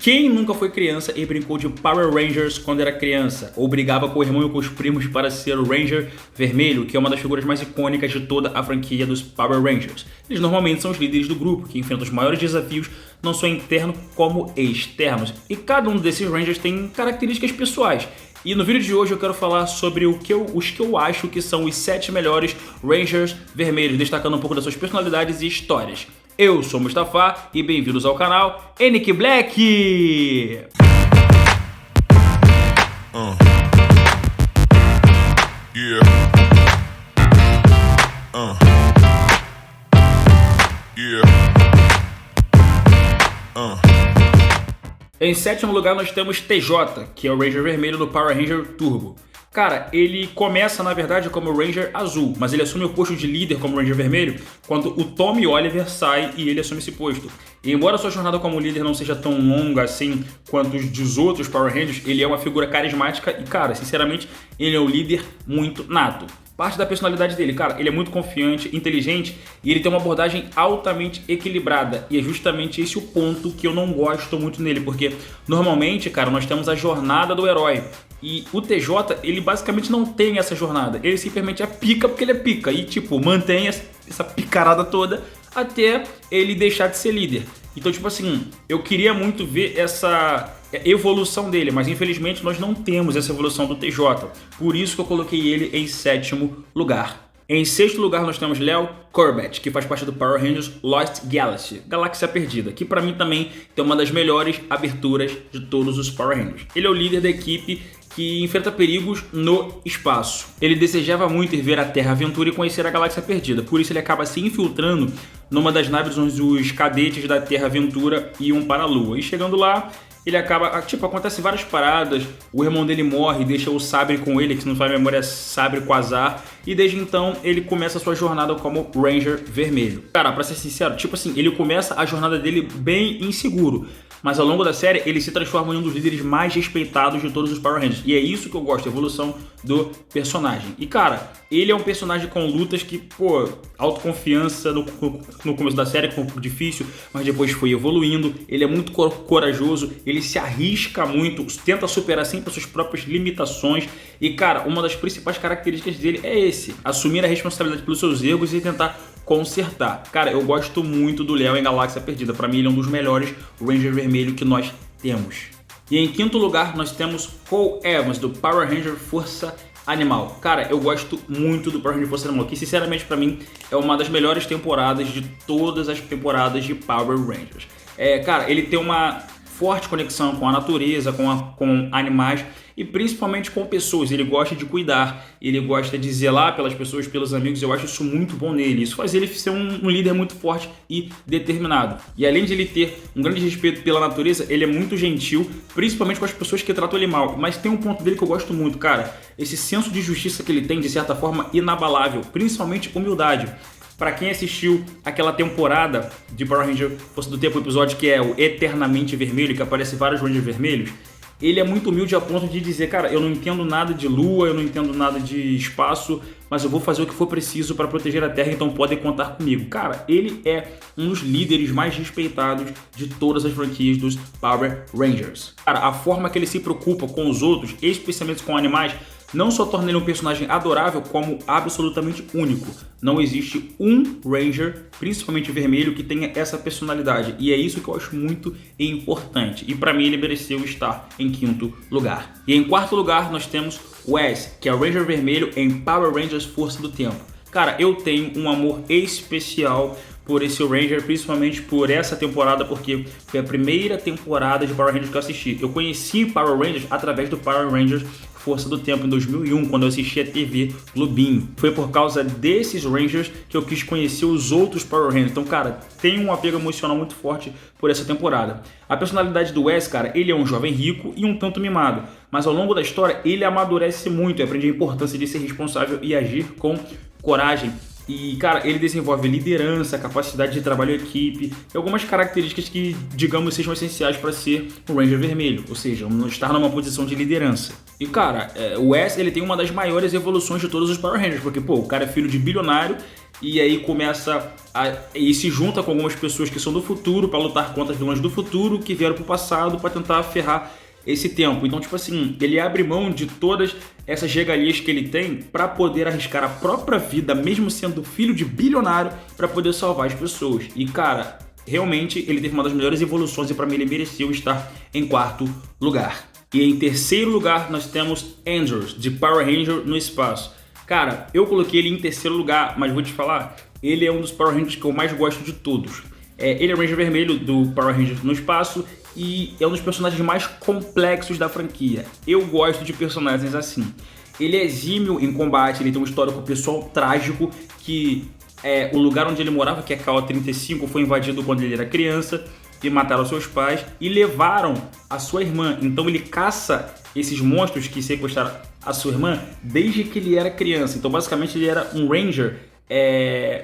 Quem nunca foi criança e brincou de Power Rangers quando era criança? Ou brigava com o irmão e com os primos para ser o Ranger Vermelho, que é uma das figuras mais icônicas de toda a franquia dos Power Rangers. Eles normalmente são os líderes do grupo, que enfrentam os maiores desafios, não só internos como externos. E cada um desses Rangers tem características pessoais. E no vídeo de hoje eu quero falar sobre os que eu acho que são os 7 melhores Rangers Vermelhos, destacando um pouco das suas personalidades e histórias. Eu sou o Mustafa e bem-vindos ao canal NK Black! Em sétimo lugar nós temos TJ, que é o Ranger Vermelho do Power Ranger Turbo. Cara, ele começa na verdade como Ranger Azul, mas ele assume o posto de líder como Ranger Vermelho quando o Tommy Oliver sai e ele assume esse posto. E embora sua jornada como líder não seja tão longa assim quanto os dos outros Power Rangers, ele é uma figura carismática e, cara, sinceramente, ele é um líder muito nato. Parte da personalidade dele, cara, ele é muito confiante, inteligente e ele tem uma abordagem altamente equilibrada. E é justamente esse o ponto que eu não gosto muito nele, porque normalmente, cara, nós temos a jornada do herói. E o TJ, ele basicamente não tem essa jornada. Ele simplesmente é pica porque ele é pica. E tipo, mantém essa picarada toda até ele deixar de ser líder. Então, tipo assim, eu queria muito ver essa evolução dele, mas infelizmente nós não temos essa evolução do TJ. Por isso que eu coloquei ele em sétimo lugar. Em sexto lugar nós temos Leo Corbett, que faz parte do Power Rangers Lost Galaxy, Galáxia Perdida, que pra mim também tem uma das melhores aberturas de todos os Power Rangers. Ele é o líder da equipe que enfrenta perigos no espaço. Ele desejava muito ir ver a Terra Aventura e conhecer a Galáxia Perdida, por isso ele acaba se infiltrando numa das naves onde os cadetes da Terra Aventura iam para a Lua. E chegando lá, ele acaba, tipo, acontece várias paradas, o irmão dele morre, deixa o sabre com ele, que se não faz memória é sabre Quasar, e desde então ele começa a sua jornada como Ranger Vermelho. Cara, pra ser sincero, tipo assim, ele começa a jornada dele bem inseguro, mas ao longo da série ele se transforma em um dos líderes mais respeitados de todos os Power Rangers. E é isso que eu gosto, a evolução do personagem. E cara, ele é um personagem com lutas que, pô, autoconfiança no começo da série, que foi um pouco difícil, mas depois foi evoluindo. Ele é muito corajoso, ele se arrisca muito, tenta superar sempre as suas próprias limitações. E cara, uma das principais características dele é assumir a responsabilidade pelos seus erros e tentar consertar. Cara, eu gosto muito do Leo em Galáxia Perdida. Pra mim ele é um dos melhores Ranger Vermelho que nós temos. E em quinto lugar nós temos Cole Evans do Power Ranger Força Animal. Cara, eu gosto muito do Power Ranger Força Animal, que sinceramente pra mim é uma das melhores temporadas de todas as temporadas de Power Rangers. Cara, ele tem uma forte conexão com a natureza, com animais e principalmente com pessoas. Ele gosta de cuidar, ele gosta de zelar pelas pessoas, pelos amigos. Eu acho isso muito bom nele. Isso faz ele ser um líder muito forte e determinado. E além de ele ter um grande respeito pela natureza, ele é muito gentil, principalmente com as pessoas que tratam ele mal. Mas tem um ponto dele que eu gosto muito, cara. Esse senso de justiça que ele tem, de certa forma, inabalável, principalmente humildade. Pra quem assistiu aquela temporada de Power Ranger Força do Tempo, o episódio que é o Eternamente Vermelho, que aparece vários Rangers vermelhos, ele é muito humilde a ponto de dizer, cara, eu não entendo nada de lua, eu não entendo nada de espaço, mas eu vou fazer o que for preciso para proteger a Terra, então podem contar comigo. Cara, ele é um dos líderes mais respeitados de todas as franquias dos Power Rangers. Cara, a forma que ele se preocupa com os outros, especialmente com animais, não só torna ele um personagem adorável, como absolutamente único. Não existe um Ranger, principalmente vermelho, que tenha essa personalidade. E é isso que eu acho muito importante. E pra mim ele mereceu estar em quinto lugar. E em quarto lugar nós temos Wes, que é o Ranger Vermelho em Power Rangers Força do Tempo. Cara, eu tenho um amor especial por esse Ranger, principalmente por essa temporada, porque foi a primeira temporada de Power Rangers que eu assisti. Eu conheci Power Rangers através do Power Rangers Força do Tempo em 2001, quando eu assisti a TV Globinho. Foi por causa desses Rangers que eu quis conhecer os outros Power Rangers. Então, cara, tem um apego emocional muito forte por essa temporada. A personalidade do Wes, cara, ele é um jovem rico e um tanto mimado, mas ao longo da história ele amadurece muito e aprende a importância de ser responsável e agir com coragem. E, cara, ele desenvolve liderança, capacidade de trabalho em equipe e algumas características que, digamos, sejam essenciais para ser o Ranger Vermelho, ou seja, estar numa posição de liderança. E, cara, o Wes, ele tem uma das maiores evoluções de todos os Power Rangers, porque, pô, o cara é filho de bilionário e aí e se junta com algumas pessoas que são do futuro para lutar contra as vilãs do futuro que vieram pro passado para tentar ferrar esse tempo. Então, tipo assim, ele abre mão de todas essas regalias que ele tem para poder arriscar a própria vida, mesmo sendo filho de bilionário, para poder salvar as pessoas. E, cara, realmente ele teve uma das melhores evoluções e para mim ele mereceu estar em 4º lugar. E em 3º lugar nós temos Andros, de Power Ranger no espaço. Cara, eu coloquei ele em 3º lugar, mas vou te falar, ele é um dos Power Rangers que eu mais gosto de todos. Ele é o Ranger vermelho do Power Rangers no espaço e é um dos personagens mais complexos da franquia. Eu gosto de personagens assim. Ele é exímio em combate, ele tem um histórico pessoal trágico que o lugar onde ele morava, que é KO-35, foi invadido quando ele era criança e mataram seus pais e levaram a sua irmã. Então ele caça esses monstros que sequestraram a sua irmã desde que ele era criança. Então basicamente ele era um Ranger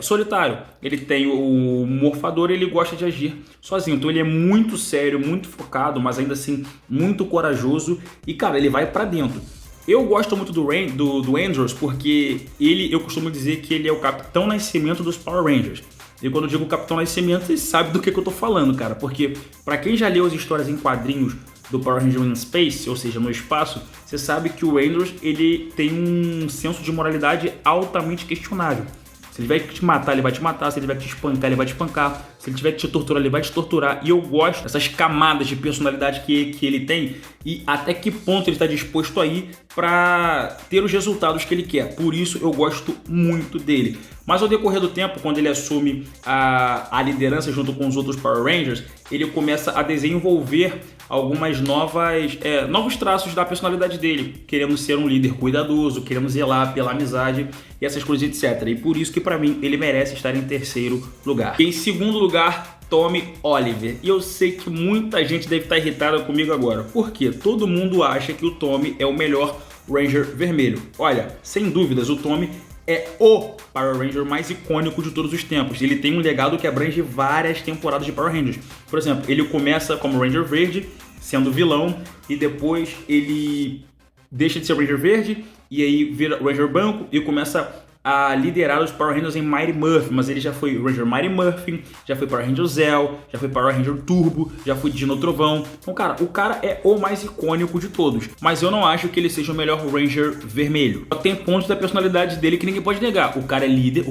solitário. Ele tem o morfador e ele gosta de agir sozinho. Então ele é muito sério, muito focado, mas ainda assim muito corajoso. E cara, ele vai pra dentro. Eu gosto muito do Andros porque eu costumo dizer que ele é o Capitão Nascimento dos Power Rangers. E quando eu digo Capitão Nascimento, vocês sabem do que eu tô falando, cara. Porque pra quem já leu as histórias em quadrinhos do Power Ranger in Space, ou seja, no espaço, você sabe que o Andros, ele tem um senso de moralidade altamente questionável. Se ele vai te matar, ele vai te matar. Se ele vai te espancar, ele vai te espancar. Se ele tiver que te torturar, ele vai te torturar. E eu gosto dessas camadas de personalidade que ele tem e até que ponto ele está disposto a ir para ter os resultados que ele quer. Por isso eu gosto muito dele. Mas ao decorrer do tempo, quando ele assume a liderança junto com os outros Power Rangers, ele começa a desenvolver algumas novos traços da personalidade dele, querendo ser um líder cuidadoso, querendo zelar pela amizade e essas coisas, etc. E por isso que pra mim ele merece estar em 3º lugar. Em 2º lugar, Tommy Oliver. E eu sei que muita gente deve estar irritada comigo agora. Por quê? Todo mundo acha que o Tommy é o melhor Ranger vermelho. Olha, sem dúvidas, o Tommy é o Power Ranger mais icônico de todos os tempos. Ele tem um legado que abrange várias temporadas de Power Rangers. Por exemplo, ele começa como Ranger Verde, sendo vilão, e depois ele deixa de ser Ranger Verde, e aí vira Ranger Branco e começa a liderar os Power Rangers em Mighty Morphin, mas ele já foi Ranger Mighty Morphin, já foi Power Ranger Zell, já foi Power Ranger Turbo, já foi Dino Trovão. Então, cara, o cara é o mais icônico de todos, mas eu não acho que ele seja o melhor Ranger vermelho. Tem pontos da personalidade dele que ninguém pode negar. O cara é líder,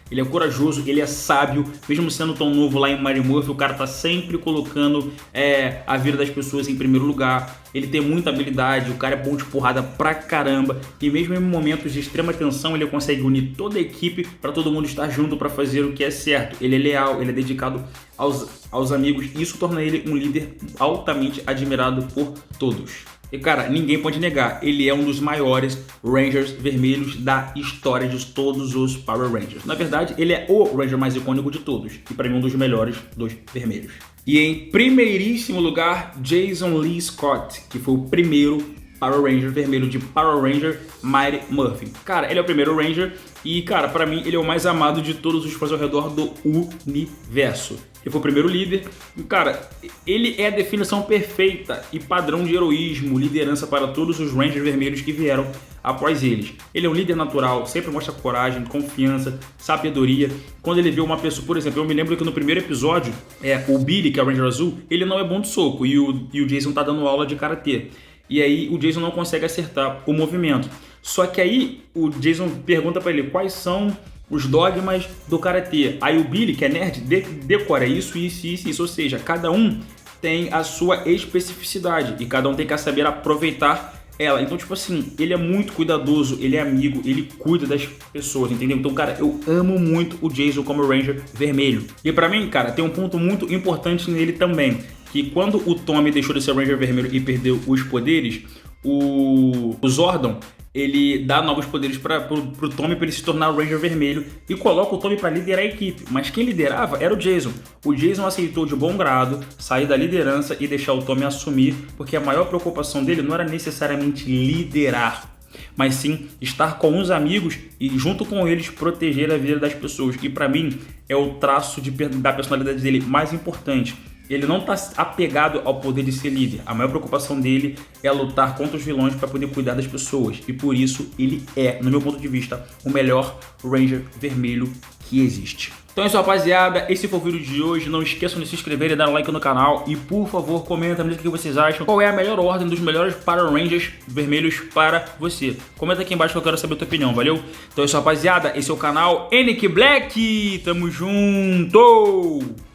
ele é corajoso, ele é sábio, mesmo sendo tão novo lá em Mighty Morphin, o cara tá sempre colocando a vida das pessoas em primeiro lugar. Ele tem muita habilidade, o cara é bom de porrada pra caramba, e mesmo em momentos de extrema tensão ele consegue unir toda a equipe para todo mundo estar junto para fazer o que é certo. Ele é leal, ele é dedicado aos amigos, e isso torna ele um líder altamente admirado por todos. E cara, ninguém pode negar, ele é um dos maiores Rangers vermelhos da história de todos os Power Rangers. Na verdade, ele é o Ranger mais icônico de todos, e para mim um dos melhores dos vermelhos. E em primeiríssimo lugar, Jason Lee Scott, que foi o primeiro Power Ranger vermelho de Power Ranger Mighty Morphin. Cara, ele é o primeiro Ranger e, cara, pra mim ele é o mais amado de todos os fãs ao redor do universo. Ele foi o primeiro líder. Cara, ele é a definição perfeita e padrão de heroísmo, liderança para todos os Rangers vermelhos que vieram após eles. Ele é um líder natural, sempre mostra coragem, confiança, sabedoria. Quando ele vê uma pessoa, por exemplo, eu me lembro que no primeiro episódio, o Billy, que é o Ranger Azul, ele não é bom de soco e o Jason tá dando aula de karatê. E aí o Jason não consegue acertar o movimento. Só que aí o Jason pergunta pra ele quais são os dogmas do karatê. Aí o Billy, que é nerd, decora isso. Ou seja, cada um tem a sua especificidade e cada um tem que saber aproveitar ela. Então, tipo assim, ele é muito cuidadoso, ele é amigo, ele cuida das pessoas, entendeu? Então, cara, eu amo muito o Jason como Ranger vermelho. E pra mim, cara, tem um ponto muito importante nele também, que quando o Tommy deixou de ser Ranger vermelho e perdeu os poderes, o Zordon, ele dá novos poderes pro Tommy para ele se tornar o Ranger vermelho e coloca o Tommy para liderar a equipe. Mas quem liderava era o Jason. O Jason aceitou de bom grado sair da liderança e deixar o Tommy assumir, porque a maior preocupação dele não era necessariamente liderar, mas sim estar com os amigos e junto com eles proteger a vida das pessoas. E para mim é o traço da personalidade dele mais importante. ele não tá apegado ao poder de ser líder. A maior preocupação dele é lutar contra os vilões para poder cuidar das pessoas. E por isso ele é, no meu ponto de vista, o melhor Ranger vermelho que existe. Então é isso, rapaziada, esse foi o vídeo de hoje. Não esqueçam de se inscrever e dar um like no canal. E por favor, comenta o que vocês acham. Qual é a melhor ordem dos melhores Power Rangers vermelhos para você. Comenta aqui embaixo que eu quero saber a tua opinião, valeu? Então é isso, rapaziada, esse é o canal NK Black. Tamo junto!